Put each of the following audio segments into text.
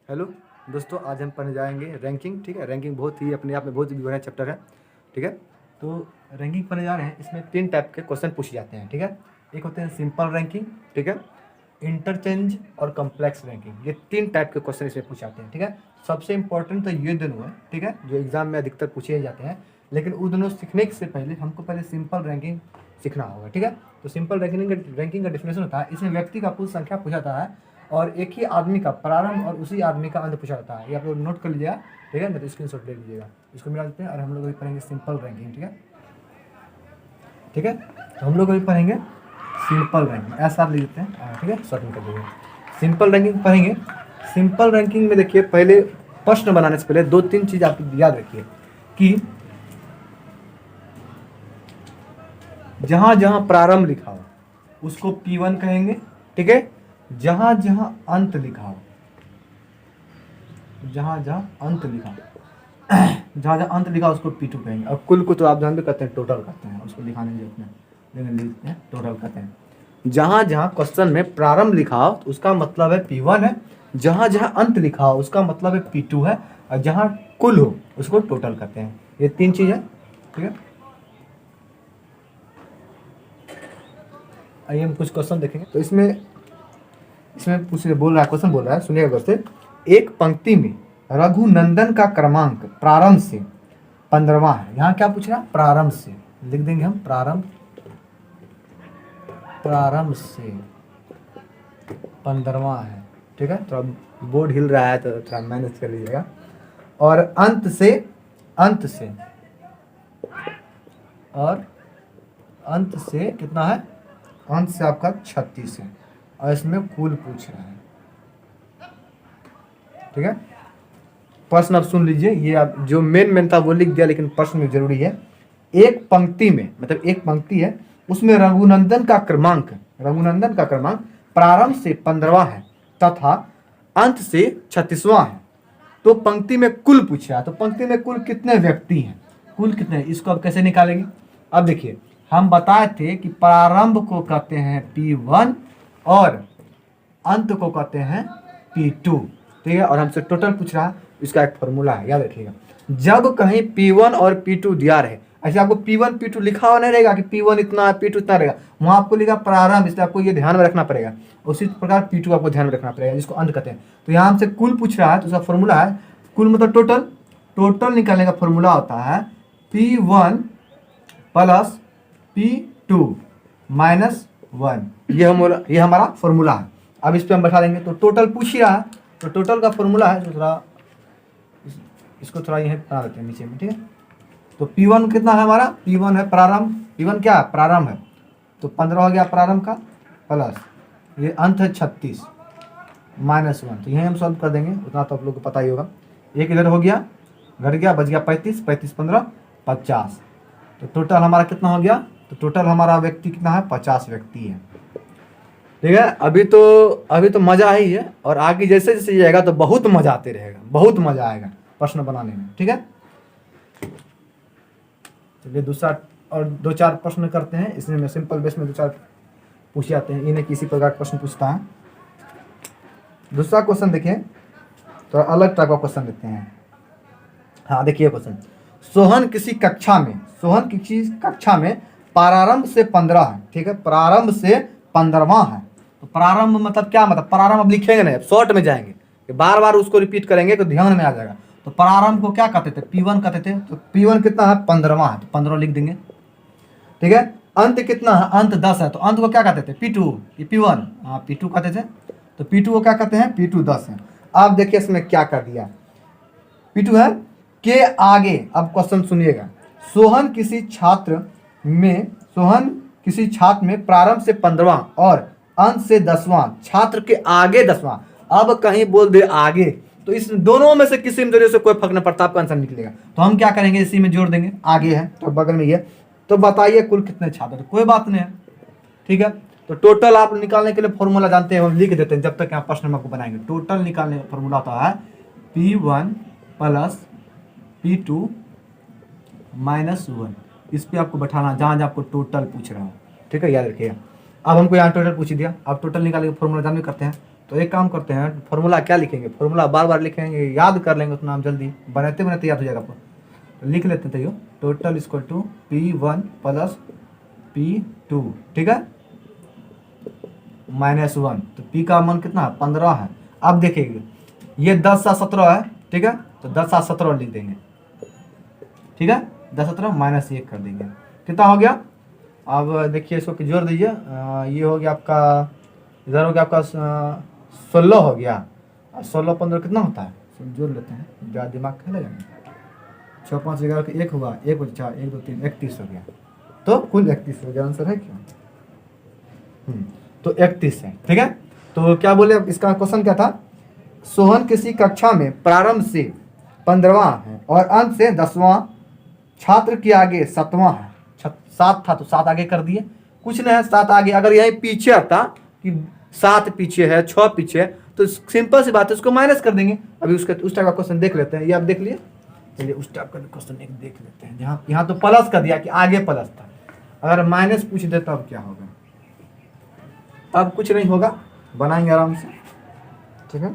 Hello दोस्तों, आज हम पढ़ने जाएंगे रैंकिंग। ठीक है, रैंकिंग बहुत ही अपने आप में बहुत ही बड़ा चैप्टर है। ठीक है, तो रैंकिंग पढ़ने जा रहे हैं। इसमें 3 टाइप के क्वेश्चन पूछे जाते हैं। ठीक है, एक होते हैं सिंपल रैंकिंग, ठीक है, इंटरचेंज और कॉम्प्लेक्स रैंकिंग। ये 3 टाइप के क्वेश्चन इसमें पूछे जाते हैं। ठीक है, सबसे इंपॉर्टेंट तो ये दोनों है, ठीक है, जो एग्जाम में अधिकतर पूछे जाते हैं। लेकिन वो दोनों सीखने से पहले हमको पहले सिंपल रैंकिंग सीखना होगा। ठीक है, तो सिंपल रैंकिंग का डिफिनेशन होता है, इसमें व्यक्ति का कुल संख्या पूछा जाता है और एक ही आदमी का प्रारंभ और उसी आदमी का अंत पूछा जाता है। ये आप लोग नोट कर लीजिएगा, ठीक है, नहीं तो स्क्रीनशॉट ले लीजिएगा। इसको मिला देते हैं और हम लोग अभी पढ़ेंगे सिंपल रैंकिंग। ठीक है, ठीक है, तो हम लोग अभी पढ़ेंगे सिंपल रैंकिंग। ऐसा लिख देते हैं, ठीक है, शॉर्ट में कर दीजिए। सिंपल रैंकिंग पढ़ेंगे। सिंपल रैंकिंग में देखिए, पहले प्रश्न बनाने से पहले 2-3 चीज आप याद रखिए कि जहां जहां प्रारंभ लिखा हो उसको P1 कहेंगे। ठीक है, जहां जहां अंत लिखा हो, जहां जहां अंत लिखा हो जहां जहां अंत लिखा हो उसको P2 कहेंगे। और कुल को तो आप जानते करते हैं, टोटल करते हैं, उसको लिखाने की जरूरत नहीं, लिखते हैं टोटल करते हैं। जहां जहां क्वेश्चन में प्रारंभ लिखा हो तो उसका मतलब है P1 है, जहां जहां अंत लिखा हो उसका मतलब है P2 है, और जहां कुल हो उसको टोटल करते हैं। ये 3 चीज है। ठीक है, आइए हम कुछ क्वेश्चन देखेंगे। तो इसमें बोल रहा है, क्वेश्चन बोल रहा है, सुनिएगा गौर से। एक पंक्ति में रघुनंदन का क्रमांक प्रारंभ से 15वां है। यहाँ क्या पूछ रहा है? प्रारंभ से लिख देंगे हम, प्रारंभ से 15वां है। ठीक है, थोड़ा बोर्ड हिल रहा है तो थोड़ा मैनेज कर लीजिएगा। और अंत से कितना है? अंत से आपका 36 है और इसमें कुल पूछ रहा है। ठीक है, प्रश्न आप सुन लीजिए। ये आप जो मेन था वो लिख दिया, लेकिन प्रश्न में जरूरी है। एक पंक्ति में, मतलब एक पंक्ति है, उसमें रघुनंदन का क्रमांक प्रारंभ से 15वां है तथा अंत से 36वां है। तो पंक्ति में कुल पूछ रहा है, तो पंक्ति में कुल कितने व्यक्ति हैं, कुल कितने, इसको आप कैसे निकालेंगे? अब देखिए, हम बताए थे कि प्रारंभ को कहते हैं P1 और अंत को कहते हैं P2। ठीक है, और हमसे टोटल पूछ रहा है, इसका एक फॉर्मूला है, याद रखिएगा। जब कहीं P1 और P2 दिया रहे, ऐसे आपको P1 P2 लिखा हुआ नहीं रहेगा कि P1 इतना है P2 इतना रहेगा, वहां आपको लिखा प्रारंभ, इसलिए आपको ये ध्यान में रखना पड़ेगा। उसी प्रकार P2 आपको ध्यान में रखना पड़ेगा, जिसको अंत कहते हैं। तो यहाँ हमसे कुल पूछ रहा है, तो उसका फॉर्मूला है, कुल मतलब टोटल निकालने का फॉर्मूला होता है P1 प्लस P2 माइनस 1। ये हमारा फॉर्मूला है। अब इस पे हम बैठा देंगे, तो टोटल पूछ ही रहा है, तो टोटल का फॉर्मूला है, तो इसको थोड़ा यहीं बना देते हैं नीचे में। ठीक है, तो P1 कितना है हमारा? P1 है प्रारंभ, P1 क्या है? प्रारंभ है, तो 15 हो गया प्रारंभ का, प्लस ये अंत है 36 माइनस 1। तो यहीं हम सॉल्व कर देंगे, उतना तो आप लोग को पता ही होगा। एक इधर हो गया, घट गया, बच गया 35, 15 50। तो टोटल हमारा कितना हो गया? तो टोटल हमारा व्यक्ति कितना है? 50 व्यक्ति है। ठीक है, अभी तो मजा ही है, और आगे जैसे जैसे जाएगा तो बहुत मजा आते रहेगा, बहुत मजा आएगा प्रश्न बनाने में। ठीक है, चलिए दूसरा और 2-4 प्रश्न करते हैं। इसमें मैं सिंपल बेस में 2-4 पूछ जाते हैं, इन्हें किसी प्रकार का प्रश्न पूछता है। दूसरा क्वेश्चन देखिए, तो अलग टाइप का क्वेश्चन लेते हैं। हाँ देखिए क्वेश्चन, सोहन किसी कक्षा में प्रारंभ से 15 है। ठीक है, प्रारंभ से 15वां है। तो प्रारंभ मतलब क्या? मतलब प्रारंभ अब लिखेंगे नहीं, अब शॉर्ट में जाएंगे, बार बार उसको रिपीट करेंगे तो ध्यान में आ जाएगा। तो प्रारंभ को क्या कहते थे? P1 कहते थे। तो P1 कितना है? 15वां है, तो 15 लिख देंगे। ठीक है, अंत कितना है? अंत 10 है, तो अंत को क्या कहते थे? P2 कि P1? हाँ, P2 कहते थे। तो P2 को क्या कहते हैं? P2 10 है। अब देखिए इसमें क्या कर दिया, P2 है के आगे। अब क्वेश्चन सुनिएगा, सोहन किसी छात्र में प्रारंभ से 15वां और अंत से 10वां, छात्र के आगे 10वां। अब कहीं बोल दे आगे, तो इस दोनों में से किसी जरिए से कोई फर्क नहीं पड़ता, आपका आंसर निकलेगा। तो हम क्या करेंगे? इसी में जोड़ देंगे, आगे है तो बगल में ये। तो बताइए कुल कितने छात्र? कोई बात नहीं है। ठीक है, तो टोटल आप निकालने के लिए फॉर्मूला जानते हैं, हम लिख देते हैं जब तक यहाँ प्रश्न आपको बनाएंगे। टोटल निकालने का फॉर्मूला होता है P1 प्लस P2 माइनस 1। इस पे आपको बैठाना जहाँ जहाँ आपको टोटल पूछ रहा हो। ठीक है, याद रखिएगा। अब हमको यहाँ टोटल पूछ दिया, अब टोटल निकालने का फॉर्मूला जानते करते हैं। तो एक काम करते हैं, फॉर्मूला क्या लिखेंगे, फॉर्मूला बार बार लिखेंगे, याद कर लेंगे उतना हम जल्दी बनाते बनाते याद हो जाएगा आपको। तो लिख लेते हैं, तो ये total equal to P1 plus P2, ठीक है, -1। तो P का मान कितना है, 15 है। अब देखिए ये 10 7 17 है, ठीक है, तो 10 7 17 लिख देंगे, ठीक है, 10 17 -1 कर देंगे, कितना हो गया। अब देखिए इसको जोड़ दीजिए, ये हो गया आपका, इधर हो गया आपका 16 हो गया, 16 15 कितना होता है, जोड़ लेते हैं, ज़्यादा दिमाग खेलेगा। 6 5 11 का 1 हुआ, 1 4 1 2 3 31 हो गया, तो कुल 31 हो गया, आंसर है क्या, तो 31 है, ठीक है। तो क्या बोले, इसका क्वेश्चन क्या था, सोहन किसी कक्षा में प्रारंभ से 15वां है और अंत से 10वां, छात्र के आगे 7वां है, 7 था तो 7 आगे कर दिए, कुछ नहीं है 7 आगे, अगर यही पीछे आता कि 7 पीछे है 6 पीछे है तो सिंपल सी बात है, उसको माइनस कर देंगे। अभी उसका उस टाइप का क्वेश्चन देख लेते हैं, ये आप देख लिए, चलिए उस टाइप का क्वेश्चन एक देख लेते हैं, जहाँ यहाँ तो प्लस कर दिया कि आगे प्लस था, अगर माइनस पूछ दे तब क्या होगा, तब कुछ नहीं होगा, बनाएंगे आराम से, ठीक है।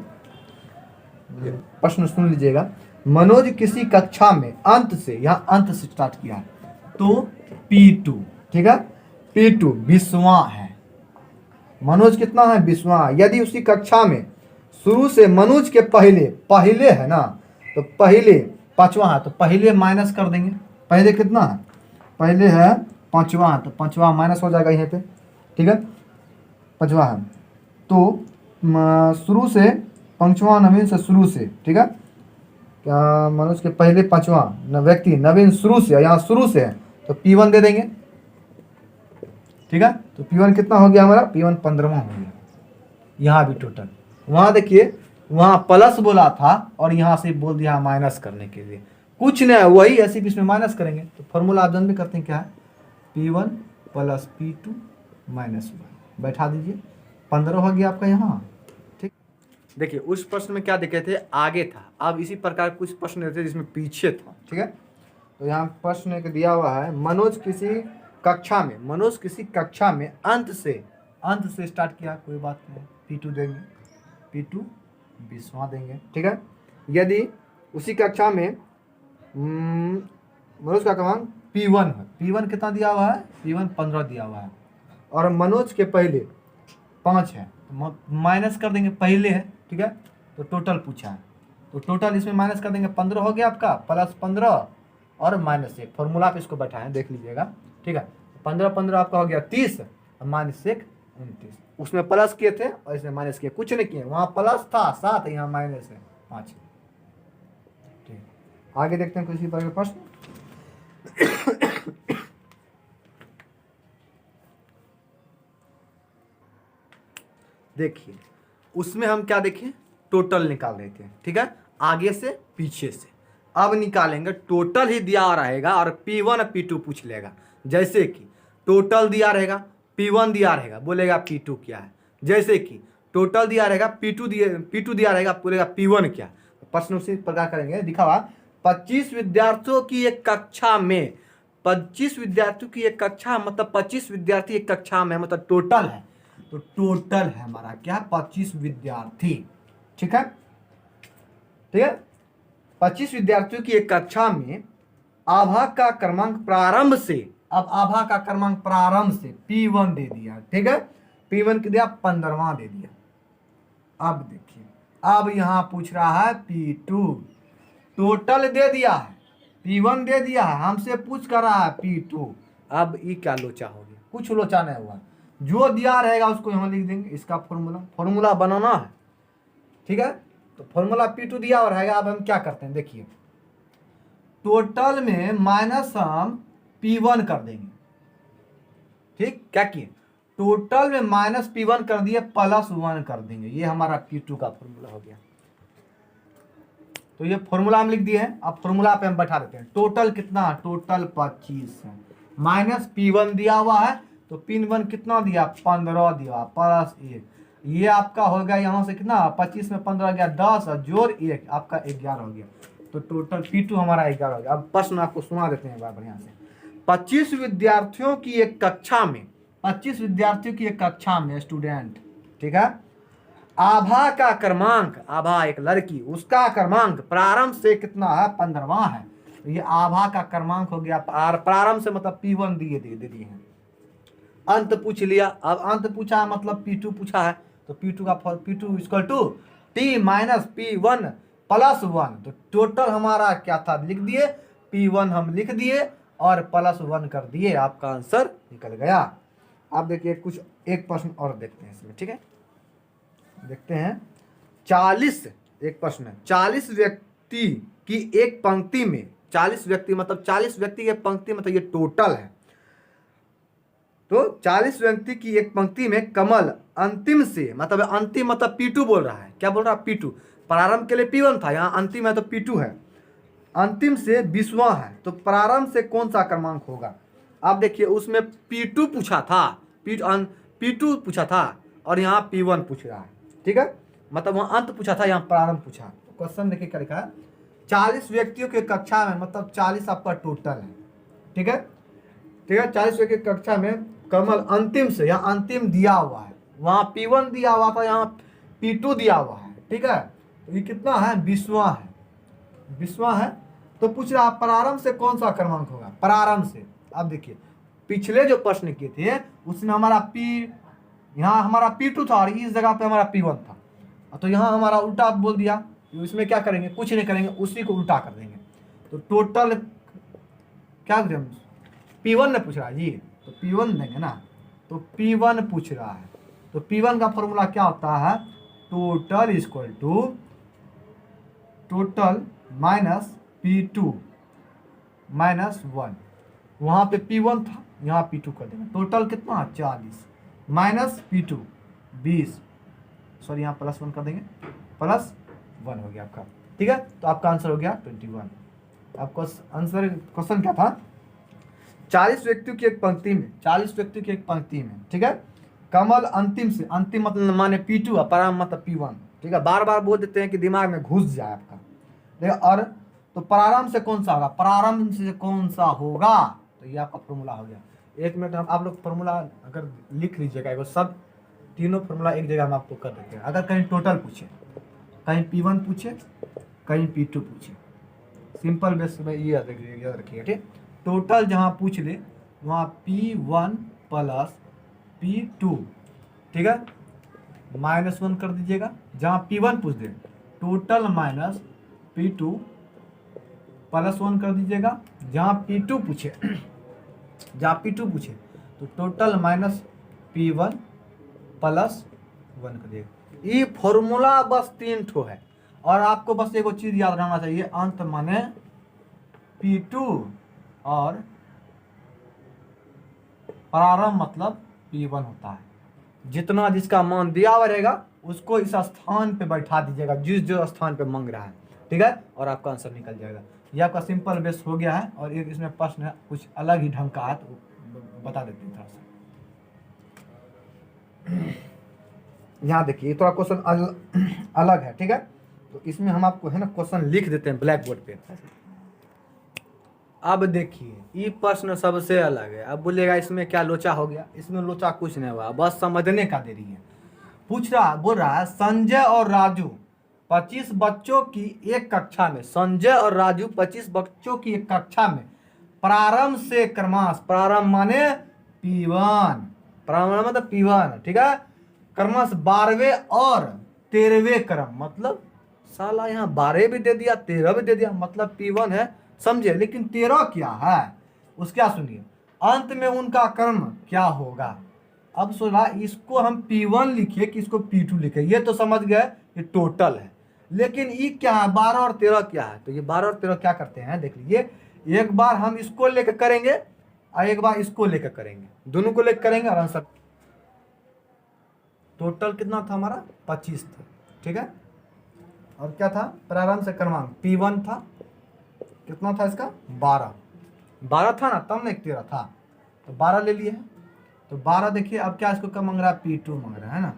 प्रश्न सुन लीजिएगा, मनोज किसी कक्षा में अंत से, यहाँ अंत से स्टार्ट किया है, तो P2, ठीक है, P2 20वां है, मनोज कितना है 20वां। यदि उसी कक्षा में शुरू से मनोज के पहले है ना, तो पहले 5वां है, तो पहले माइनस कर देंगे, पहले कितना है, पहले है 5वां, तो 5वां माइनस हो जाएगा यहाँ पे, ठीक है, 5वां है, तो शुरू से 5वां नवीन से शुरू से, ठीक है, क्या मनोज के पहले 5वां व्यक्ति नवीन शुरू से, यहाँ शुरू से है तो P1 दे देंगे, ठीक है, तो P1 कितना हो गया हमारा, P1 15वां हो गया। यहाँ भी टोटल, वहाँ देखिए वहाँ प्लस बोला था और यहाँ से बोल दिया माइनस करने के लिए, कुछ नहीं, वही ऐसे भी इसमें माइनस करेंगे, तो फॉर्मूला आप भी करते हैं क्या है, P1 प्लस P2 -1, बैठा दीजिए, 15 हो गया आपका यहाँ, ठीक। देखिए उस प्रश्न में क्या देखे थे, आगे था, अब इसी प्रकार कुछ प्रश्न रहते जिसमें पीछे था, ठीक है। तो यहाँ प्रश्न एक दिया हुआ है, मनोज किसी कक्षा में अंत से स्टार्ट किया, कोई बात नहीं, P2 देंगे, P2 20वां देंगे, ठीक है। यदि उसी कक्षा में मनोज का क्रमांक P1 है, P1 कितना दिया हुआ है, P1 15 दिया हुआ है, और मनोज के पहले 5 है, तो माइनस कर देंगे, पहले है, ठीक है, तो टोटल पूछा है, तो टोटल इसमें माइनस कर देंगे, 15 हो गया आपका, प्लस 15 और -1, फॉर्मूला आप इसको बैठाएं, देख लीजिएगा, ठीक है। 15 15 आपका हो गया 30 और -1 29, उसमें प्लस किए थे और इसमें माइनस किए, कुछ नहीं किए, वहाँ प्लस था 7, यहाँ माइनस है 5, ठीक। आगे देखते हैं किसी पर प्रश्न। देखिए उसमें हम क्या देखें, टोटल निकाल रहे थे, ठीक है, आगे से पीछे से, अब निकालेंगे, टोटल ही दिया रहेगा और P1 और P2 पूछ लेगा, जैसे कि टोटल दिया रहेगा, P1 दिया रहेगा, बोलेगा P2 क्या है, जैसे कि टोटल दिया रहेगा, P2 दिया रहेगा, बोलेगा P1 क्या। प्रश्न उसी प्रकार करेंगे, दिखा हुआ 25 विद्यार्थियों की एक कक्षा में, 25 विद्यार्थियों की एक कक्षा, मतलब 25 विद्यार्थी एक कक्षा में, मतलब टोटल है, तो टोटल है हमारा क्या, 25 विद्यार्थी, ठीक है, ठीक है, 25 विद्यार्थियों की एक कक्षा में आभा का क्रमांक प्रारंभ से, अब आभा का क्रमांक प्रारंभ से P1 दे दिया, ठीक है, P1 दिया 15वां दे दिया। अब देखिए, अब यहां पूछ रहा है P2, टोटल दे दिया है, P1 दे दिया है, हमसे पूछ कर रहा है P2, अब ये क्या लोचा हो गया, कुछ लोचा नहीं हुआ, जो दिया रहेगा उसको यहाँ लिख देंगे, इसका फॉर्मूला बनाना है, ठीक है। तो फॉर्मूला P2 दिया और रहेगा, अब हम क्या करते हैं, देखिए टोटल में माइनस हम P1 कर देंगे, ठीक, क्या किए, टोटल में -P1 कर दिए, +1 कर देंगे, ये हमारा P2 का फॉर्मूला हो गया। तो ये फॉर्मूला हम लिख दिए हैं, अब फॉर्मूला पे हम बैठा देते हैं, टोटल कितना, टोटल 25 है, -P1 दिया हुआ है, तो P1 कितना दिया, 15 दिया, +1, ये आपका हो गया यहाँ से कितना, 25 में 15 गया 10 और जोड़ 1 आपका 11 हो गया, तो टोटल P2 हमारा 11 हो गया। अब प्रश्न आपको सुना देते हैं बढ़िया से, 25 विद्यार्थियों की एक कक्षा में, 25 विद्यार्थियों की एक कक्षा में स्टूडेंट, ठीक है, आभा का क्रमांक, आभा एक लड़की, उसका क्रमांक प्रारंभ से कितना है, 15वां है। तो ये आभा का क्रमांक हो गया, प्रारंभ से मतलब P1 दिए दे दिए हैं। अंत पूछ लिया, अब अंत पूछा है मतलब P2 पूछा है, तो P2 का P2 equal to T minus P1 plus 1। तो टोटल हमारा क्या था लिख दिए, P1 हम लिख दिए और प्लस 1 कर दिए, आपका आंसर निकल गया। आप देखिए कुछ एक प्रश्न और देखते हैं इसमें, ठीक है, देखते हैं। 40 एक प्रश्न है, 40 व्यक्ति की एक पंक्ति में, 40 व्यक्ति मतलब 40 व्यक्ति की पंक्ति मतलब ये टोटल है। तो 40 व्यक्ति की एक पंक्ति में कमल अंतिम से, मतलब अंतिम मतलब P2 बोल रहा है, क्या बोल रहा है, P2। प्रारंभ के लिए P1 था, यहाँ अंतिम है तो P2 है। अंतिम से 20वां है, तो प्रारंभ से कौन सा क्रमांक होगा। आप देखिए उसमें P2 पूछा था, P2 पूछा था और यहाँ P1 पूछ रहा है, ठीक है, मतलब वहाँ अंत पूछा था, यहाँ प्रारंभ पूछा। तो क्वेश्चन देखिए क्या लिखा है, 40 व्यक्तियों की कक्षा में, मतलब 40 आपका टोटल है, ठीक है, ठीक है। 40 व्यक्ति की कक्षा में कमल अंतिम से, यहाँ अंतिम दिया हुआ है, वहाँ P1 दिया हुआ था, यहाँ P2 दिया हुआ है, ठीक है। तो ये कितना है, 20वां है, 20वां है। तो पूछ रहा प्रारंभ से कौन सा क्रमांक होगा, प्रारंभ से। अब देखिए पिछले जो प्रश्न किए थे उसमें हमारा यहाँ हमारा P2 था और इस जगह पे हमारा P1 था, तो यहाँ हमारा उल्टा बोल दिया। तो इसमें क्या करेंगे, कुछ नहीं करेंगे, उसी को उल्टा कर देंगे। तो टोटल क्या करें, P1 ने पूछ रहा है जी, तो P1 देंगे ना, तो P1 पूछ रहा है, तो P1 का फॉर्मूला क्या होता है, total equal to total minus P2 minus 1। वहाँ पे P1 था, यहाँ P2 कर देंगे। टोटल कितना, 40 माइनस P2 20, सॉरी यहाँ प्लस 1 कर देंगे, प्लस 1 हो गया आपका, ठीक है। तो आपका आंसर हो गया 21। आपका आंसर क्वेश्चन क्या था, 40 व्यक्तियों की एक पंक्ति में, 40 व्यक्तियों की एक पंक्ति में, ठीक है, कमल अंतिम से, अंतिम मतलब माने P2 और प्रारंभ मतलब P1, ठीक है। बार बार बोल देते हैं कि दिमाग में घुस जाए आपका, देखिए। और तो प्रारंभ से कौन सा होगा, प्रारंभ से कौन सा होगा, तो ये आपका फॉर्मूला हो गया। एक मिनट हम आप लोग फॉर्मूला अगर लिख लीजिएगा, वो सब तीनों फॉर्मूला एक जगह हम आपको कर देते हैं। अगर कहीं टोटल पूछे, कहीं P1 पूछे, कहीं P2 पूछे, सिंपल बेस में ये याद रखिएगा, ठीक। टोटल जहाँ पूछ ले वहाँ P1 प्लस P2, ठीक है, -1 कर दीजिएगा। जहाँ P1 पूछ दे टोटल माइनस P2 प्लस 1 कर दीजिएगा। जहाँ P2 पूछे, जहाँ P2 पूछे तो टोटल माइनस P1 प्लस 1 कर दीजिएगा। ये फॉर्मूला बस 3 ठो है, और आपको बस एक चीज याद रहना चाहिए, अंत माने P2 और प्रारंभ मतलब P1 होता है। जितना जिसका मान दिया हुआ रहेगा उसको इस स्थान पे बैठा दीजिएगा, जिस जो स्थान पे मांग रहा है, ठीक है, और आपका आंसर निकल जाएगा। ये आपका सिंपल बेस हो गया है। और एक इसमें प्रश्न है कुछ अलग ही ढंग का है, तो बता देते हैं थोड़ा सा। यहाँ देखिए थोड़ा क्वेश्चन अलग है, ठीक है। तो इसमें हम आपको है ना क्वेश्चन लिख देते हैं ब्लैक बोर्ड पे। अब देखिए ये प्रश्न सबसे अलग है। अब बोलेगा इसमें क्या लोचा हो गया, इसमें लोचा कुछ नहीं हुआ, बस समझने का देरी है। बोल रहा है संजय और राजू 25 बच्चों की एक कक्षा में, संजय और राजू 25 बच्चों की एक कक्षा में प्रारंभ से क्रमांश, प्रारंभ माने P1, प्रारंभ मतलब P1, ठीक है, क्रमांश 12वें और 13वें क्रम, मतलब साला यहाँ 12 भी दे दिया 13 भी दे दिया, मतलब P1 है, समझे। लेकिन 13 क्या है उस, क्या सुनिए, अंत में उनका क्रम क्या होगा। अब सुना, इसको हम P1 लिखिए कि इसको P2 लिखे, ये तो समझ गए ये टोटल है। लेकिन ये क्या है, 12 और 13 क्या है, तो ये 12 और 13 क्या करते हैं देख लीजिए। एक बार हम इसको लेकर करेंगे और एक बार इसको लेकर करेंगे, दोनों को लेकर करेंगे और आंसर टोटल कितना था हमारा 25 था, ठीक है। और क्या था, प्रारंभ से क्रमांक P1 था, कितना था इसका 12 था ना, तब ना 13 था, तो 12 ले लिए। तो 12 देखिए, अब क्या इसको क्या मांग रहा है, P2 मांग रहा है ना।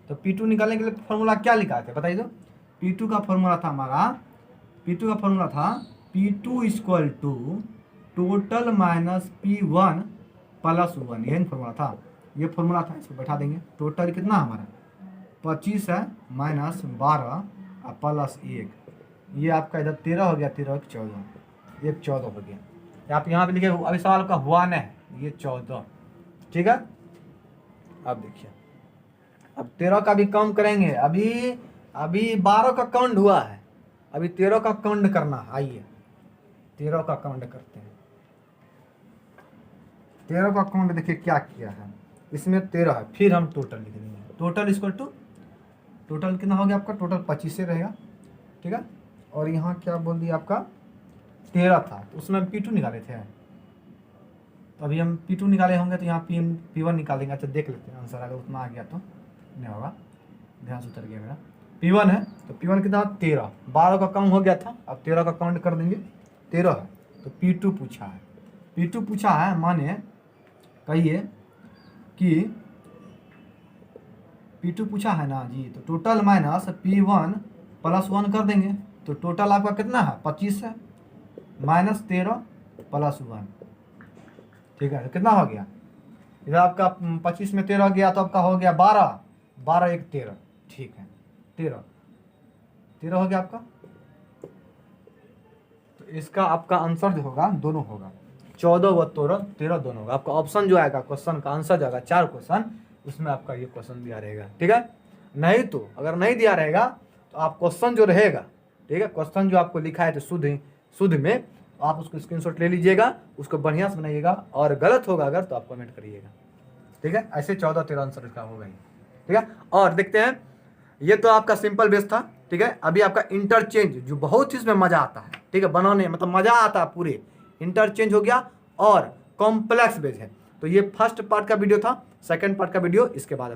तो P2 निकालने के लिए फॉर्मूला क्या लिखा था बताइए। तो P2 का फॉर्मूला था हमारा, P2 का फॉर्मूला था P2 equal to total minus P1 plus 1, यही फॉर्मूला था, ये फॉर्मूला था। इसको बैठा देंगे, टोटल कितना हमारा 25 है माइनस 12 प्लस 1, ये आपका इधर 13 हो गया, 13 14, 1 14 हो गया। आप यहाँ पे लिखे, अभी सवाल का हुआ न है, ये 14, ठीक है। अब देखिए, अब 13 का भी काउंट करेंगे, अभी 12 का काउंट हुआ है, अभी 13 का काउंट करना है। आइए 13 का काउंट करते हैं। 13 का काउंट देखिए क्या किया है, इसमें 13 है, फिर हम टोटल लिख देंगे। टोटल इक्वल टू, टोटल कितना हो गया आपका, टोटल 25 से रहेगा, ठीक है। और यहाँ क्या बोल दिया आपका 13 था, तो उसमें हम P2 निकाले थे, तो अभी हम P2 निकाले होंगे, तो यहाँ P1 निकालेंगे। अच्छा देख लेते हैं आंसर, अगर उतना आ गया तो नहीं होगा, ध्यान से उतर गया मेरा। P1 है, तो P1 कितना 13, 12 का काउंट हो गया था, अब 13 का काउंट कर देंगे, 13 है, तो P2 पूछा है। P2 पूछा है माने कहिए कि P2 पूछा है ना जी, तो टोटल माइनस P1 प्लस 1 कर देंगे, तो टोटल आपका कितना है 25 है, माइनस 13 प्लस 1, ठीक है। तो कितना हो गया, इधर आपका 25 में 13 गया, तो आपका हो गया 12, 12 1 13, ठीक है, 13 हो गया आपका। तो इसका आपका आंसर जो होगा दोनों होगा, 14 व 13 दोनों होगा। आपका ऑप्शन जो आएगा, क्वेश्चन का आंसर जो आएगा 4 क्वेश्चन, उसमें आपका ये क्वेश्चन दिया रहेगा, ठीक है। नहीं तो अगर नहीं दिया रहेगा तो आप क्वेश्चन जो रहेगा, ठीक है, क्वेश्चन जो आपको लिखा है तो शुद्ध में, आप उसको स्क्रीनशॉट ले लीजिएगा, उसको बढ़िया से बनाइएगा, और गलत होगा अगर तो आप कमेंट करिएगा, ठीक है। ऐसे 14 13 आंसर इसका होगा ही, ठीक है। और देखते हैं, ये तो आपका सिंपल बेस था, ठीक है। अभी आपका इंटरचेंज, जो बहुत चीज़ में मजा आता है, ठीक है, बनाने मतलब मजा आता है पूरे, इंटरचेंज हो गया, और कॉम्प्लेक्स बेस है। तो ये फर्स्ट पार्ट का वीडियो था, सेकंड पार्ट का वीडियो इसके बाद